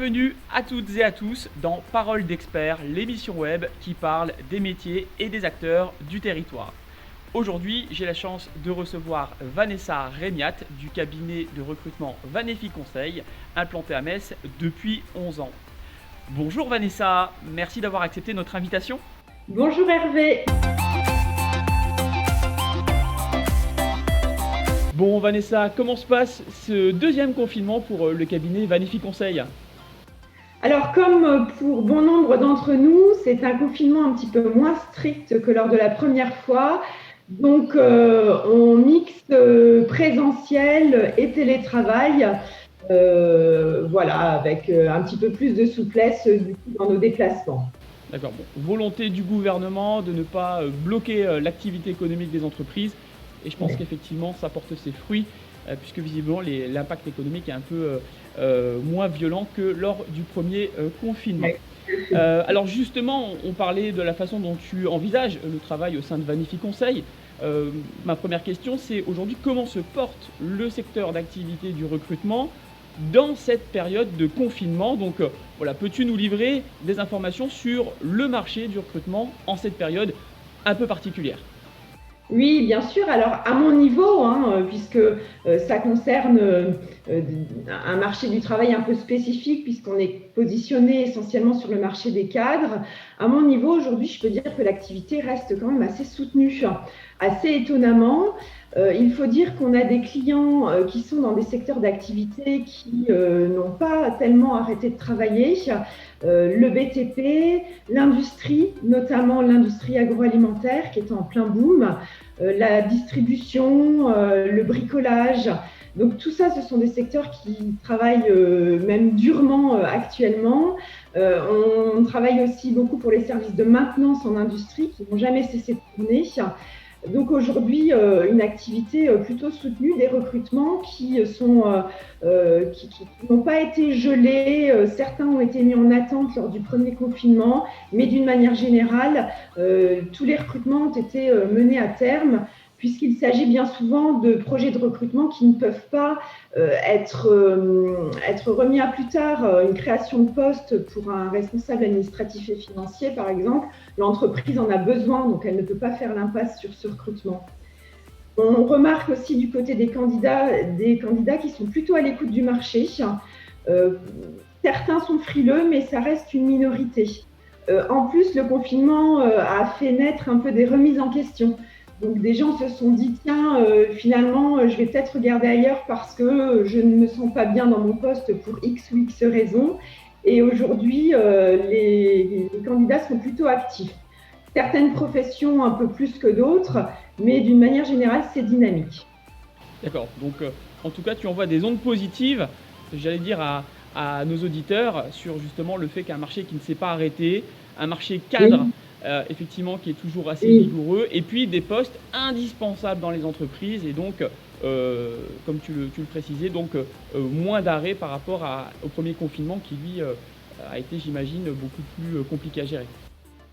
Bienvenue à toutes et à tous dans Parole d'experts, l'émission web qui parle des métiers et des acteurs du territoire. Aujourd'hui, j'ai la chance de recevoir Vanessa Rémiat du cabinet de recrutement Vanefi Conseil, implanté à Metz depuis 11 ans. Bonjour Vanessa, merci d'avoir accepté notre invitation. Bonjour Hervé. Bon Vanessa, comment se passe ce deuxième confinement pour le cabinet Vanefi Conseil ? Alors comme pour bon nombre d'entre nous, c'est un confinement un petit peu moins strict que lors de la première fois. Donc on mixe présentiel et télétravail, avec un petit peu plus de souplesse du coup, dans nos déplacements. D'accord, volonté du gouvernement de ne pas bloquer l'activité économique des entreprises. Et je pense qu'effectivement, ça porte ses fruits, puisque visiblement, l'impact économique est un peu moins violent que lors du premier confinement. Alors justement, on parlait de la façon dont tu envisages le travail au sein de Vanefi Conseil. Ma première question, c'est aujourd'hui, comment se porte le secteur d'activité du recrutement dans cette période de confinement? Donc peux-tu nous livrer des informations sur le marché du recrutement en cette période un peu particulière? Oui, bien sûr. Alors, à mon niveau, puisque ça concerne un marché du travail un peu spécifique, puisqu'on est positionné essentiellement sur le marché des cadres, à mon niveau, aujourd'hui, je peux dire que l'activité reste quand même assez soutenue. Assez étonnamment, il faut dire qu'on a des clients qui sont dans des secteurs d'activité qui n'ont pas tellement arrêté de travailler. Le BTP, l'industrie, notamment l'industrie agroalimentaire qui est en plein boom, la distribution, le bricolage. Donc tout ça, ce sont des secteurs qui travaillent même durement actuellement. On travaille aussi beaucoup pour les services de maintenance en industrie qui n'ont jamais cessé de tourner. Donc aujourd'hui, une activité plutôt soutenue, des recrutements qui n'ont pas été gelés. Certains ont été mis en attente lors du premier confinement, mais d'une manière générale, tous les recrutements ont été menés à terme, puisqu'il s'agit bien souvent de projets de recrutement qui ne peuvent pas être remis à plus tard. Une création de poste pour un responsable administratif et financier, par exemple, l'entreprise en a besoin, donc elle ne peut pas faire l'impasse sur ce recrutement. On remarque aussi du côté des candidats qui sont plutôt à l'écoute du marché. Certains sont frileux, mais ça reste une minorité. En plus, le confinement a fait naître un peu des remises en question. Donc des gens se sont dit, tiens, finalement, je vais peut-être regarder ailleurs parce que je ne me sens pas bien dans mon poste pour X ou X raisons. Et aujourd'hui, les candidats sont plutôt actifs. Certaines professions un peu plus que d'autres, mais d'une manière générale, c'est dynamique. D'accord, donc en tout cas, tu envoies des ondes positives, j'allais dire, à nos auditeurs sur justement le fait qu'un marché qui ne s'est pas arrêté, un marché cadre, effectivement, qui est toujours assez vigoureux, et puis des postes indispensables dans les entreprises, et donc, comme tu le précisais, donc moins d'arrêt par rapport au premier confinement qui, lui, a été, j'imagine, beaucoup plus compliqué à gérer.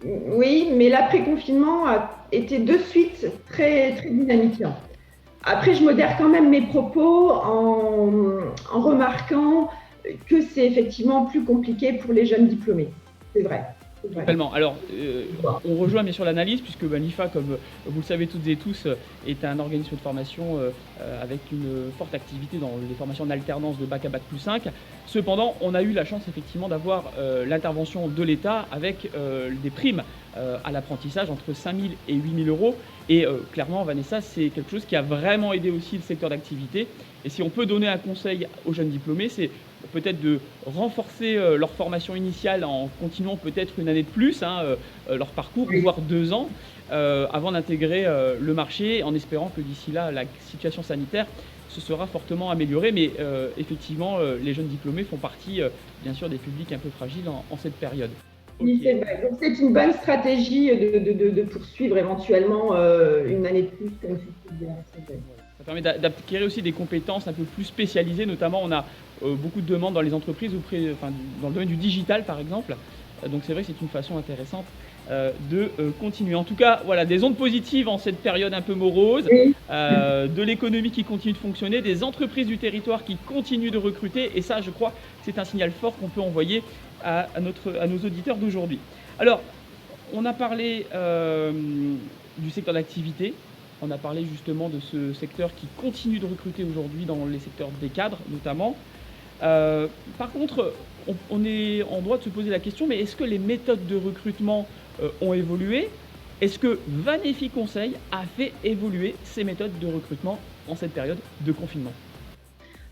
Oui, mais l'après-confinement a été de suite très, très dynamique. Après, je modère quand même mes propos en remarquant que c'est effectivement plus compliqué pour les jeunes diplômés. C'est vrai. Totalement. Alors, on rejoint bien sûr l'analyse, puisque l'IFA, comme vous le savez toutes et tous, est un organisme de formation avec une forte activité dans les formations d'alternance de bac à bac plus 5. Cependant, on a eu la chance effectivement d'avoir l'intervention de l'État avec des primes à l'apprentissage entre 5 000 et 8 000 euros. Et clairement, Vanessa, c'est quelque chose qui a vraiment aidé aussi le secteur d'activité. Et si on peut donner un conseil aux jeunes diplômés, c'est peut-être de renforcer leur formation initiale en continuant peut-être une année de plus, leur parcours, voire 2 ans, avant d'intégrer le marché, en espérant que d'ici là, la situation sanitaire se sera fortement améliorée. Mais effectivement, les jeunes diplômés font partie, bien sûr, des publics un peu fragiles en cette période. Oui, c'est vrai. Donc c'est une bonne stratégie de poursuivre éventuellement une année de plus, comme tu disais. Ça permet d'acquérir aussi des compétences un peu plus spécialisées. Notamment, on a beaucoup de demandes dans les entreprises, dans le domaine du digital par exemple. Donc c'est vrai que c'est une façon intéressante de continuer. En tout cas, voilà, des ondes positives en cette période un peu morose, Oui. de l'économie qui continue de fonctionner, des entreprises du territoire qui continuent de recruter, et ça, je crois que c'est un signal fort qu'on peut envoyer à nos auditeurs d'aujourd'hui. Alors, on a parlé du secteur d'activité, on a parlé justement de ce secteur qui continue de recruter aujourd'hui dans les secteurs des cadres notamment. Par contre, on est en droit de se poser la question, mais est-ce que les méthodes de recrutement ont évolué? Est-ce que Vanefi Conseil a fait évoluer ses méthodes de recrutement en cette période de confinement?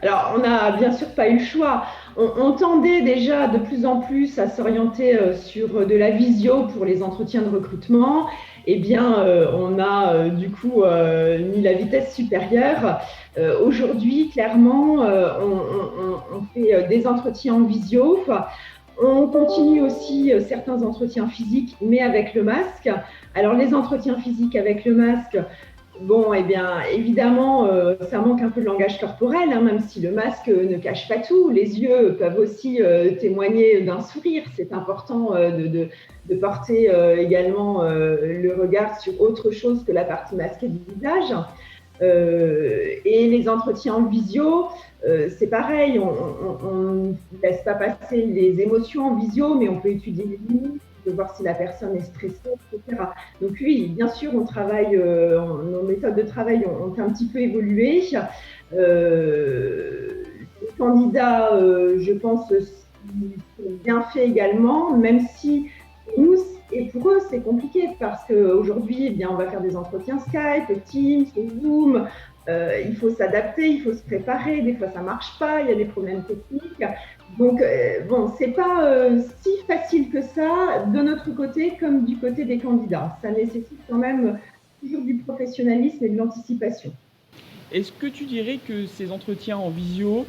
Alors, on n'a bien sûr pas eu le choix. On tendait déjà de plus en plus à s'orienter sur de la visio pour les entretiens de recrutement. Eh bien, on a du coup mis la vitesse supérieure. Aujourd'hui, clairement, on fait des entretiens en visio. On continue aussi certains entretiens physiques, mais avec le masque. Alors, les entretiens physiques avec le masque, bon, eh bien, évidemment, ça manque un peu de langage corporel, hein, même si le masque ne cache pas tout. Les yeux peuvent aussi témoigner d'un sourire. C'est important de porter également le regard sur autre chose que la partie masquée du visage. Et les entretiens en visio, c'est pareil, on ne laisse pas passer les émotions en visio, mais on peut étudier les limites, de voir si la personne est stressée, etc. Donc oui, bien sûr, on travaille, nos méthodes de travail ont un petit peu évolué. Les candidats, je pense, sont bien faits également, même si nous, et pour eux, c'est compliqué parce qu'aujourd'hui, eh bien, on va faire des entretiens Skype, Teams, Zoom. Il faut s'adapter, il faut se préparer. Des fois, ça ne marche pas, il y a des problèmes techniques. Donc, bon, ce n'est pas si facile que ça de notre côté comme du côté des candidats. Ça nécessite quand même toujours du professionnalisme et de l'anticipation. Est-ce que tu dirais que ces entretiens en visio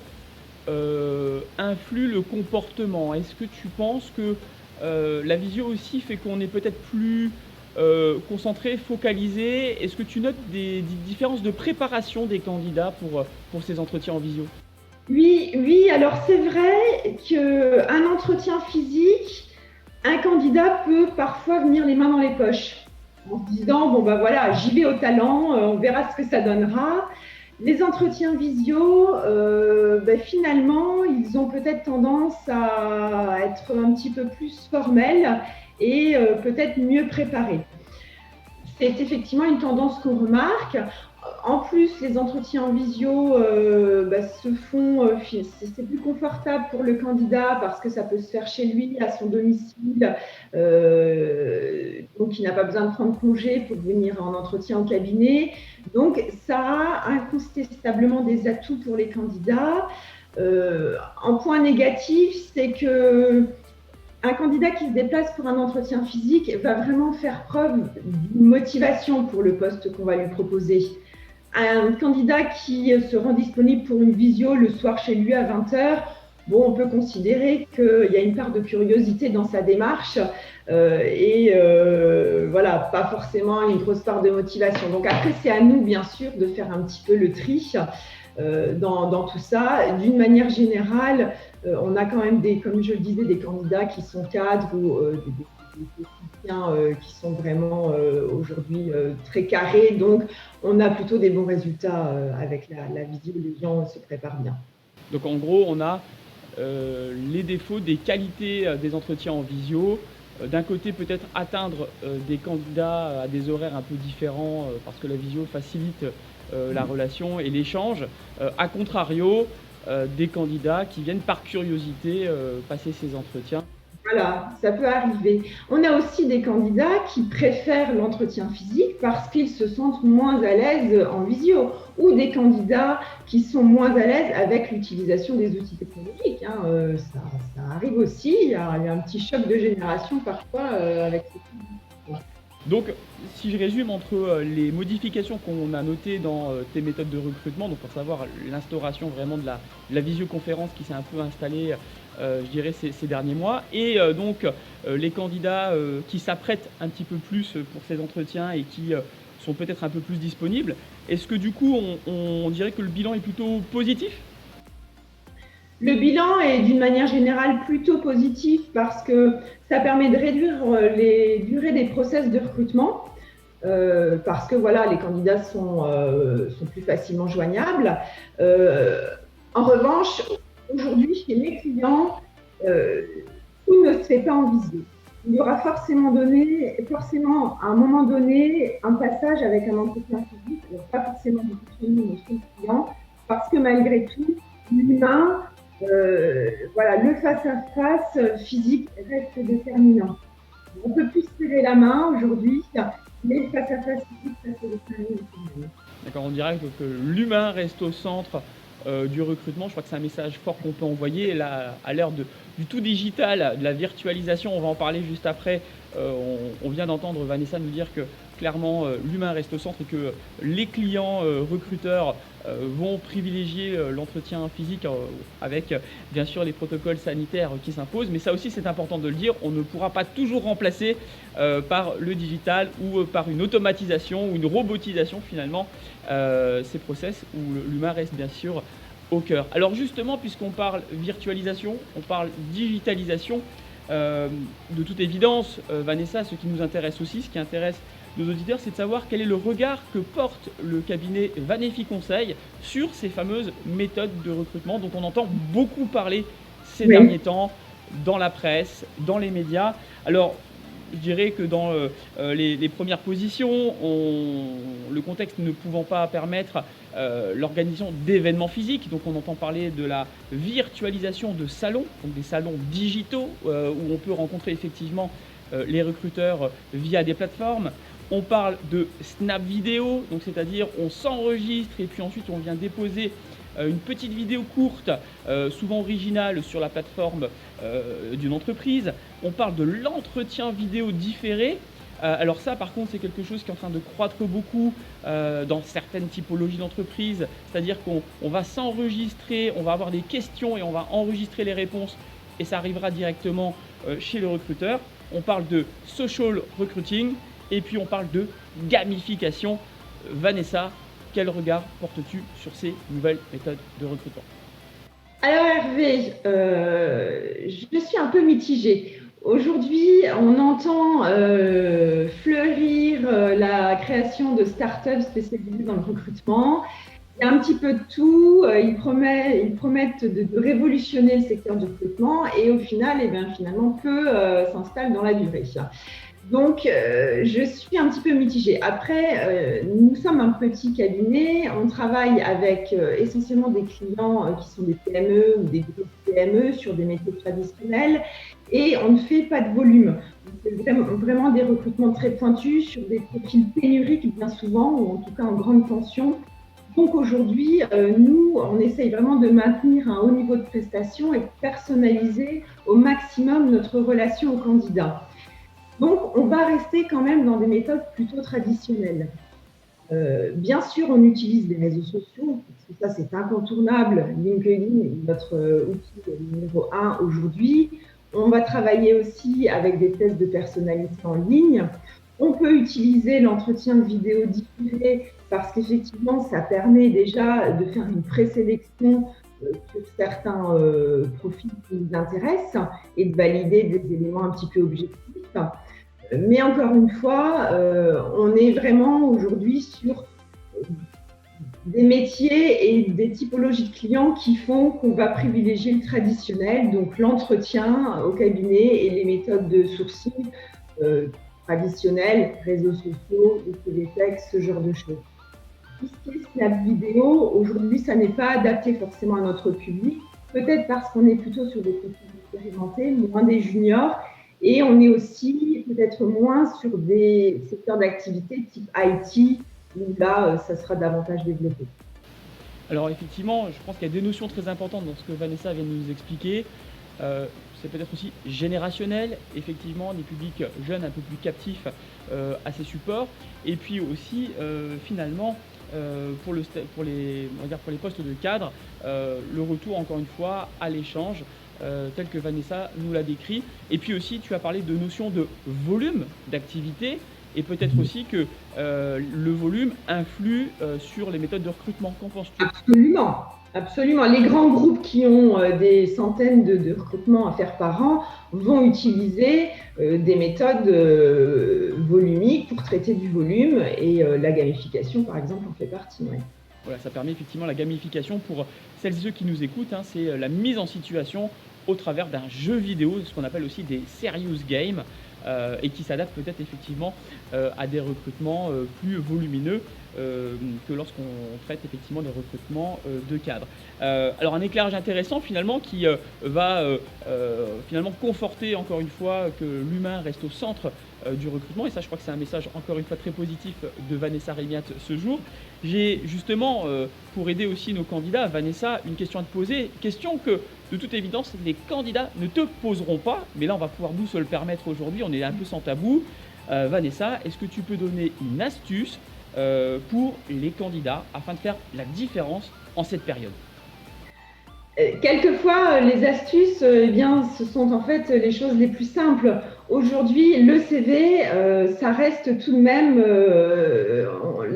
influent le comportement? Est-ce que tu penses que la visio aussi fait qu'on est peut-être plus concentré, focalisé? Est-ce que tu notes des différences de préparation des candidats pour ces entretiens en visio? Oui, oui, alors c'est vrai qu'un entretien physique, un candidat peut parfois venir les mains dans les poches en se disant, bon ben voilà, j'y vais au talent, on verra ce que ça donnera. Les entretiens visio, finalement, ils ont peut-être tendance à être un petit peu plus formels et peut-être mieux préparés. C'est effectivement une tendance qu'on remarque. En plus, les entretiens en visio se font, c'est plus confortable pour le candidat parce que ça peut se faire chez lui, à son domicile. Donc, il n'a pas besoin de prendre congé pour venir en entretien au cabinet. Donc, ça a incontestablement des atouts pour les candidats. En point négatif, c'est que un candidat qui se déplace pour un entretien physique va vraiment faire preuve d'une motivation pour le poste qu'on va lui proposer. Un candidat qui se rend disponible pour une visio le soir chez lui à 20h, bon, on peut considérer qu'il y a une part de curiosité dans sa démarche voilà, pas forcément une grosse part de motivation. Donc après, c'est à nous, bien sûr, de faire un petit peu le tri dans tout ça. D'une manière générale, on a quand même, comme je le disais, des candidats qui sont cadres ou des soutiens qui sont vraiment aujourd'hui très carrés. Donc, on a plutôt des bons résultats avec la visio. Les gens se préparent bien. Donc, en gros, on a les défauts des qualités des entretiens en visio. D'un côté, peut-être atteindre des candidats à des horaires un peu différents parce que la visio facilite la relation et l'échange. A contrario, des candidats qui viennent par curiosité passer ces entretiens. Voilà, ça peut arriver. On a aussi des candidats qui préfèrent l'entretien physique parce qu'ils se sentent moins à l'aise en visio, ou des candidats qui sont moins à l'aise avec l'utilisation des outils technologiques. Hein. Ça arrive aussi, il y a un petit choc de génération parfois avec ces outils. Donc, si je résume entre les modifications qu'on a notées dans tes méthodes de recrutement, donc pour savoir l'instauration vraiment de la visioconférence qui s'est un peu installée, je dirais, ces derniers mois, et donc les candidats qui s'apprêtent un petit peu plus pour ces entretiens et qui sont peut-être un peu plus disponibles, est-ce que du coup, on dirait que le bilan est plutôt positif ? Le bilan est d'une manière générale plutôt positif parce que ça permet de réduire les durées des process de recrutement. Parce que voilà, les candidats sont plus facilement joignables. En revanche, aujourd'hui, chez mes clients, tout ne se fait pas en visio. Il y aura forcément à un moment donné un passage avec un entretien physique, alors pas forcément chez nous, mais chez le client, parce que malgré tout, l'humain, voilà, le face-à-face physique reste déterminant. On ne peut plus se serrer la main aujourd'hui, mais le face-à-face physique reste déterminant. D'accord, on dirait que l'humain reste au centre du recrutement. Je crois que c'est un message fort qu'on peut envoyer. Là, à l'ère du tout digital, de la virtualisation, on va en parler juste après. On vient d'entendre Vanessa nous dire que clairement l'humain reste au centre et que les clients recruteurs vont privilégier l'entretien physique avec bien sûr les protocoles sanitaires qui s'imposent. Mais ça aussi c'est important de le dire, on ne pourra pas toujours remplacer par le digital ou par une automatisation ou une robotisation finalement ces process où l'humain reste bien sûr au cœur. Alors justement, puisqu'on parle virtualisation, on parle digitalisation, de toute évidence, Vanessa, ce qui nous intéresse aussi, ce qui intéresse nos auditeurs, c'est de savoir quel est le regard que porte le cabinet Vanefi Conseil sur ces fameuses méthodes de recrutement dont on entend beaucoup parler ces derniers temps dans la presse, dans les médias. Alors, je dirais que dans les premières positions, le contexte ne pouvant pas permettre l'organisation d'événements physiques, donc on entend parler de la virtualisation de salons, donc des salons digitaux où on peut rencontrer effectivement les recruteurs via des plateformes. On parle de Snap Vidéo, donc c'est-à-dire on s'enregistre et puis ensuite on vient déposer une petite vidéo courte, souvent originale sur la plateforme d'une entreprise. On parle de l'entretien vidéo différé. Alors ça, par contre, c'est quelque chose qui est en train de croître beaucoup dans certaines typologies d'entreprises. C'est-à-dire qu'on va s'enregistrer, on va avoir des questions et on va enregistrer les réponses et ça arrivera directement chez le recruteur. On parle de social recruiting et puis on parle de gamification. Vanessa, quel regard portes-tu sur ces nouvelles méthodes de recrutement? Alors Hervé, je suis un peu mitigée. Aujourd'hui, on entend fleurir la création de startups spécialisées dans le recrutement. Il y a un petit peu de tout. Ils promettent de révolutionner le secteur du recrutement et au final, finalement, peu s'installe dans la durée. Donc, je suis un petit peu mitigée. Après, nous sommes un petit cabinet. On travaille avec essentiellement des clients qui sont des PME ou des grosses PME sur des métiers traditionnels et on ne fait pas de volume. C'est vraiment des recrutements très pointus sur des profils pénuriques bien souvent ou en tout cas en grande tension. Donc aujourd'hui, nous, on essaye vraiment de maintenir un haut niveau de prestation et de personnaliser au maximum notre relation au candidat. Donc, on va rester quand même dans des méthodes plutôt traditionnelles. Bien sûr, on utilise les réseaux sociaux, parce que ça, c'est incontournable. LinkedIn est notre outil numéro 1 aujourd'hui. On va travailler aussi avec des tests de personnalité en ligne. On peut utiliser l'entretien de vidéo diffusé parce qu'effectivement, ça permet déjà de faire une présélection sur certains profils qui nous intéressent et de valider des éléments un petit peu objectifs. Mais encore une fois, on est vraiment aujourd'hui sur des métiers et des typologies de clients qui font qu'on va privilégier le traditionnel, donc l'entretien au cabinet et les méthodes de sourcing traditionnelles, réseaux sociaux, des télétextes, ce genre de choses. Tout ce qui est Snap Vidéo, aujourd'hui, ça n'est pas adapté forcément à notre public, peut-être parce qu'on est plutôt sur des profils expérimentés, moins des juniors, et on est aussi peut-être moins sur des secteurs d'activité type IT, où là, ça sera davantage développé. Alors effectivement, je pense qu'il y a des notions très importantes dans ce que Vanessa vient de nous expliquer. C'est peut-être aussi générationnel, effectivement, des publics jeunes un peu plus captifs à ces supports. Et puis aussi, finalement, pour les postes de cadre, le retour, encore une fois, à l'échange, tel que Vanessa nous l'a décrit. Et puis aussi, tu as parlé de notion de volume d'activité et peut-être aussi que le volume influe sur les méthodes de recrutement. Qu'en penses-tu? Absolument. Absolument. Les grands groupes qui ont des centaines de recrutements à faire par an vont utiliser des méthodes volumiques pour traiter du volume et la gamification, par exemple, en fait partie. Ouais. Voilà, ça permet effectivement la gamification pour celles et ceux qui nous écoutent. Hein, c'est la mise en situation au travers d'un jeu vidéo, ce qu'on appelle aussi des serious games, et qui s'adapte peut-être effectivement à des recrutements plus volumineux que lorsqu'on traite effectivement des recrutements de cadres. Alors un éclairage intéressant finalement qui va finalement conforter encore une fois que l'humain reste au centre du recrutement, et ça je crois que c'est un message encore une fois très positif de Vanessa Rémiat ce jour. J'ai justement, pour aider aussi nos candidats, Vanessa, une question à te poser, question que de toute évidence les candidats ne te poseront pas, mais là on va pouvoir nous se le permettre aujourd'hui, on est un peu sans tabou. Vanessa, est-ce que tu peux donner une astuce pour les candidats afin de faire la différence en cette période? Quelquefois, les astuces, eh bien, ce sont en fait les choses les plus simples. Aujourd'hui, le CV, ça reste tout de même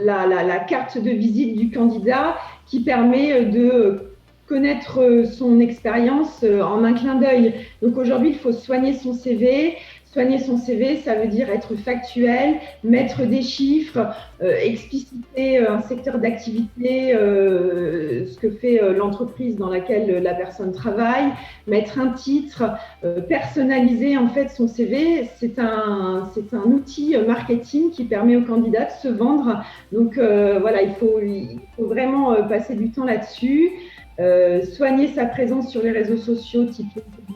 la carte de visite du candidat qui permet de connaître son expérience en un clin d'œil. Donc aujourd'hui, il faut soigner son CV. Soigner son CV, ça veut dire être factuel, mettre des chiffres, expliciter un secteur d'activité, ce que fait l'entreprise dans laquelle la personne travaille, mettre un titre, personnaliser en fait son CV. C'est un outil marketing qui permet aux candidats de se vendre. Donc voilà, il faut vraiment passer du temps là-dessus. Soigner sa présence sur les réseaux sociaux type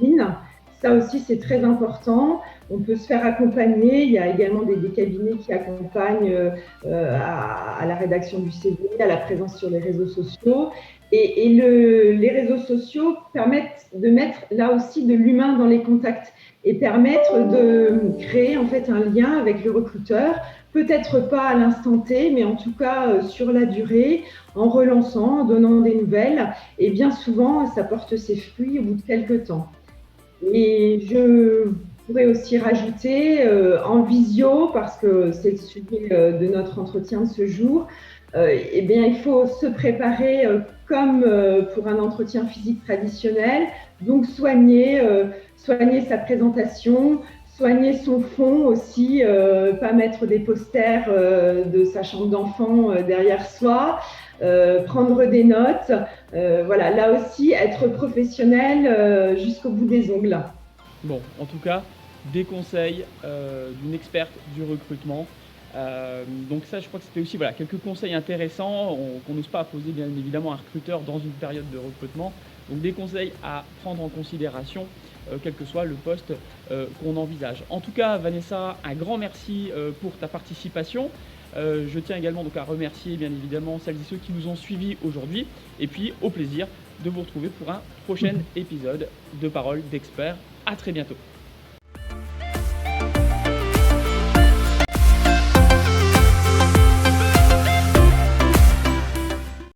LinkedIn. Ça aussi, c'est très important. On peut se faire accompagner. Il y a également des cabinets qui accompagnent à la rédaction du CV, à la présence sur les réseaux sociaux. Et les réseaux sociaux permettent de mettre là aussi de l'humain dans les contacts et permettre de créer en fait un lien avec le recruteur, peut-être pas à l'instant T, mais en tout cas sur la durée, en relançant, en donnant des nouvelles. Et bien souvent, ça porte ses fruits au bout de quelques temps. Et je pourrais aussi rajouter en visio, parce que c'est le sujet de notre entretien de ce jour, eh bien, il faut se préparer comme pour un entretien physique traditionnel, donc soigner sa présentation, soigner son fond aussi, pas mettre des posters de sa chambre d'enfant derrière soi, prendre des notes, voilà, là aussi être professionnel jusqu'au bout des ongles. Bon, en tout cas, des conseils d'une experte du recrutement. Donc ça, je crois que c'était aussi voilà, quelques conseils intéressants qu'on n'ose pas poser bien évidemment à un recruteur dans une période de recrutement. Donc des conseils à prendre en considération, quel que soit le poste qu'on envisage. En tout cas, Vanessa, un grand merci pour ta participation. Je tiens également donc à remercier bien évidemment celles et ceux qui nous ont suivis aujourd'hui. Et puis au plaisir de vous retrouver pour un prochain épisode de Paroles d'experts. À très bientôt.